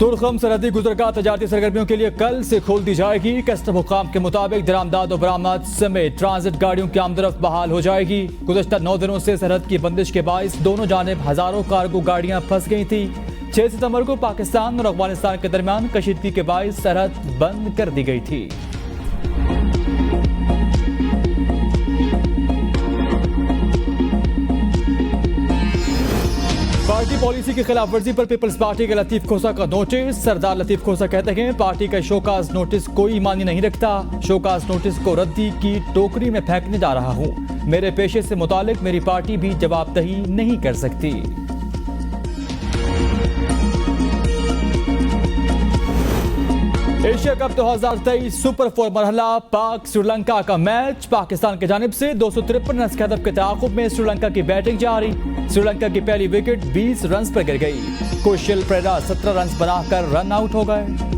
तुर्खम सरहदी गुजरगाह तजारती सरगर्मियों के लिए कल से खोल दी जाएगी। कस्टम हुकाम के मुताबिक दरामदाद और बरामद समेत ट्रांजिट गाड़ियों की आमदरफ्त बहाल हो जाएगी। गुज़श्ता 9 दिनों से सरहद की बंदिश के बाइस दोनों जानिब हजारों कार्गो गाड़ियां फंस गई थी। 6 सितंबर को पाकिस्तान और अफगानिस्तान के दरमियान कशीदगी के बाइस सरहद बंद कर दी गई थी। पार्टी पॉलिसी की खिलाफ वर्जी पर पीपल्स पार्टी के लतीफ खोसा का नोटिस। सरदार लतीफ खोसा कहते हैं पार्टी का शोकाज नोटिस कोई मानी नहीं रखता। शोकाज नोटिस को रद्दी की टोकरी में फेंकने जा रहा हूं। मेरे पेशे से मुतालिक मेरी पार्टी भी जवाबदही नहीं कर सकती। एशिया कप 2023 सुपर 4 मरहला पाक श्रीलंका का मैच। पाकिस्तान की जानिब से 253 रन के हदफ के ताक़ुब में श्रीलंका की बैटिंग जारी। श्रीलंका की पहली विकेट 20 रन पर गिर गई। कुशल प्रेरा 17 रन बनाकर रन आउट हो गए।